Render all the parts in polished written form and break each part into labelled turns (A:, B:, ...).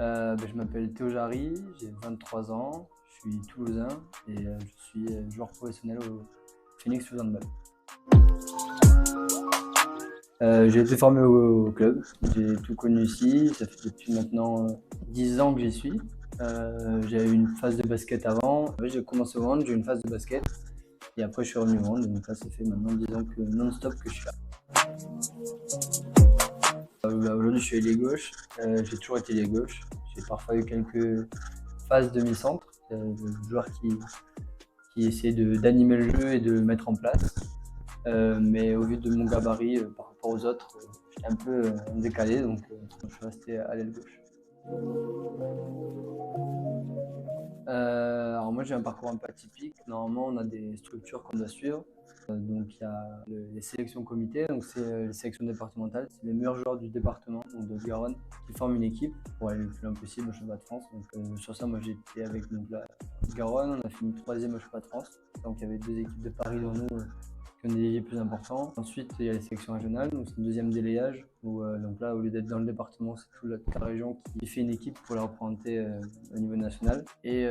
A: Je m'appelle Théo Jarry, j'ai 23 ans, je suis toulousain et je suis joueur professionnel au Phoenix Sous Handball. J'ai été formé au club, j'ai tout connu ici, ça fait depuis maintenant 10 ans que j'y suis. J'ai eu une phase de basket avant, j'ai commencé au hand, j'ai eu une phase de basket et après je suis revenu au hand, donc là ça fait maintenant 10 ans que non-stop que je suis là. Aujourd'hui je suis ailier gauche, j'ai toujours été ailier gauche, j'ai parfois eu quelques phases demi-centre, le joueur qui essaie d'animer le jeu et de le mettre en place. Mais au vu de mon gabarit par rapport aux autres, j'étais un peu décalé, donc je suis resté à l'aile gauche. Alors moi j'ai un parcours un peu atypique. Normalement on a des structures qu'on doit suivre. Donc il y a les sélections comités, donc c'est les sélections départementales, c'est les meilleurs joueurs du département, donc de Garonne, qui forment une équipe pour aller le plus loin possible au championnat de France. Donc sur ça moi j'ai été avec donc, la Garonne, on a fini 3e au championnat de France, donc il y avait 2 équipes de Paris dans nous qui ont des délégués plus importants. Ensuite il y a les sélections régionales, donc c'est le 2e délayage, où donc là au lieu d'être dans le département, c'est toute la région qui fait une équipe pour la représenter au niveau national. Et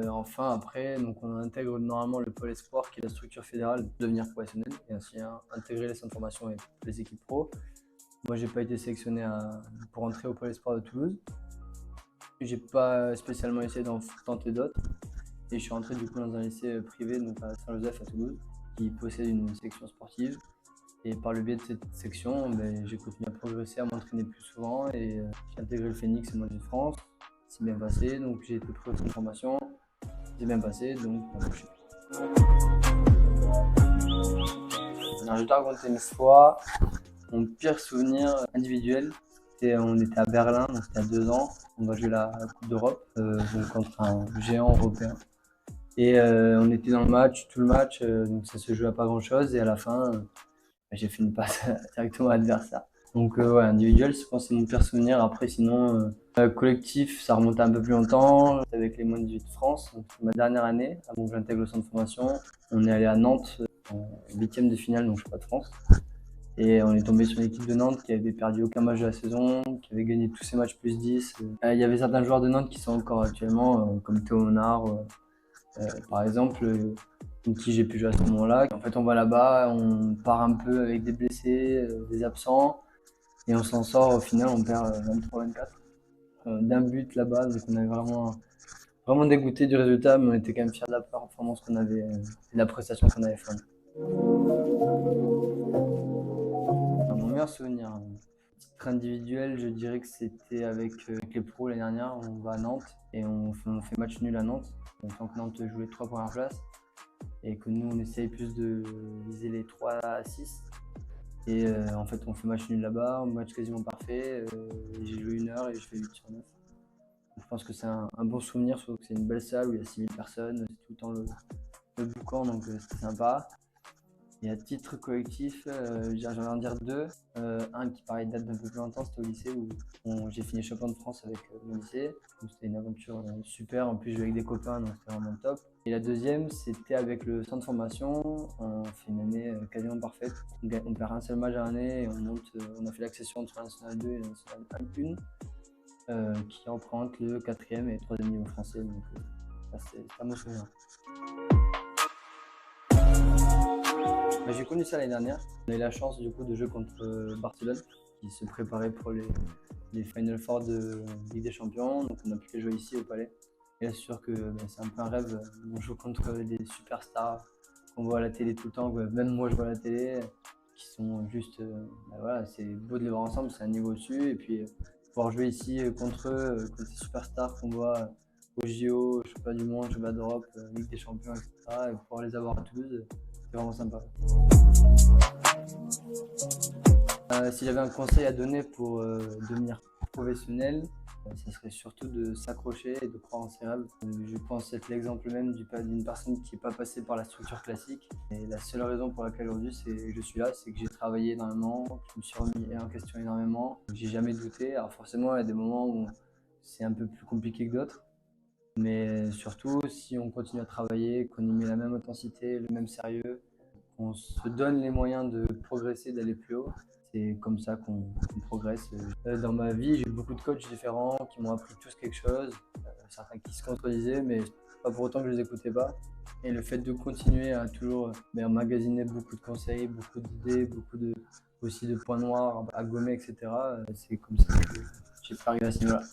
A: enfin après, donc on intègre normalement le pôle espoir qui est la structure fédérale de devenir professionnel et ainsi intégrer les centres de formation et les équipes pro. Moi j'ai pas été sélectionné pour entrer au pôle espoir de Toulouse. J'ai pas spécialement essayé d'en tenter d'autres et je suis rentré du coup dans un lycée privé, donc à Saint-Joseph à Toulouse, qui possède une section sportive. Et par le biais de cette section, j'ai continué à progresser, à m'entraîner plus souvent et j'ai intégré le Phoenix et Moitié de France. C'est bien passé, donc j'ai été pris en formation. C'est bien passé, donc je suis pris. Alors, je vais te raconter une fois. Mon pire souvenir individuel, on était à Berlin, donc c'était à 2 ans. On va jouer la Coupe d'Europe donc contre un géant européen. Et on était dans le match, tout le match, donc ça se jouait à pas grand chose. Et à la fin, j'ai fait une passe directement à l'adversaire. Donc ouais, individuel, je pense que c'est mon pire souvenir. Après sinon, collectif, ça remonte un peu plus longtemps. Avec les moins de 18 de France, donc ma dernière année, avant que j'intègre le centre de formation, on est allé à Nantes en 8e de finale, donc championnat de France. Et on est tombé sur une équipe de Nantes qui avait perdu aucun match de la saison, qui avait gagné tous ses matchs plus 10. Il y avait certains joueurs de Nantes qui sont encore actuellement, comme Théo Honard, par exemple, avec qui j'ai pu jouer à ce moment-là. En fait, on va là-bas, on part un peu avec des blessés, des absents, et on s'en sort. Au final, on perd 23-24 d'un but là-bas. Donc, on est vraiment dégoûté du résultat, mais on était quand même fiers de la performance qu'on avait et de la prestation qu'on avait faite. Mon meilleur souvenir, titre individuel, je dirais que c'était avec les pros l'année dernière. On va à Nantes et on fait match nul à Nantes. Donc Nantes joue les 3 premières places et que nous on essaye plus de viser les 3 à 6. Et en fait on fait match nul là-bas, match quasiment parfait. J'ai joué 1 heure et je fais 8 sur 9. Donc, je pense que c'est un bon souvenir, surtout que c'est une belle salle où il y a 6000 personnes, c'est tout le temps le boucan, donc c'était sympa. Et à titre collectif, j'en vais en dire 2. Un qui pareil date d'un peu plus longtemps, c'était au lycée où j'ai fini champion de France avec mon lycée. Donc c'était une aventure super, en plus je jouais avec des copains, donc c'était vraiment top. Et la deuxième, c'était avec le centre de formation. On fait une année quasiment parfaite. On perd un seul match à l'année et on a fait l'accession entre la Nationale 2 et la Nationale 1, qui représente le 4e et 3e niveau français. Donc c'est un bon souvenir. J'ai connu ça l'année dernière. On a eu la chance du coup de jouer contre Barcelone qui se préparait pour les Final Four de Ligue des Champions. Donc on a pu les jouer ici au Palais. Et c'est sûr que c'est un peu un rêve. On joue contre des superstars qu'on voit à la télé tout le temps, même moi je vois à la télé, qui sont juste. Voilà, c'est beau de les voir ensemble, c'est un niveau au-dessus. Et puis pouvoir jouer ici contre eux, contre ces superstars qu'on voit au JO, championnat du monde, championnat d'Europe, Ligue des Champions, etc. Et pouvoir les avoir à Toulouse, c'est vraiment sympa. Si j'avais un conseil à donner pour devenir professionnel, ce serait surtout de s'accrocher et de croire en ses rêves. Je pense être l'exemple même d'une personne qui n'est pas passée par la structure classique. Et la seule raison pour laquelle aujourd'hui je suis là, c'est que j'ai travaillé énormément, que je me suis remis en question énormément, que j'ai jamais douté. Alors forcément, il y a des moments où c'est un peu plus compliqué que d'autres. Mais surtout, si on continue à travailler, qu'on y met la même intensité, le même sérieux, on se donne les moyens de progresser, d'aller plus haut, c'est comme ça qu'on progresse. Dans ma vie, j'ai eu beaucoup de coachs différents qui m'ont appris tous quelque chose, certains qui se contredisaient, mais pas pour autant que je les écoutais pas. Et le fait de continuer à toujours emmagasiner beaucoup de conseils, beaucoup d'idées, aussi de points noirs à gommer, etc., c'est comme ça que j'ai pu arriver à ce niveau-là.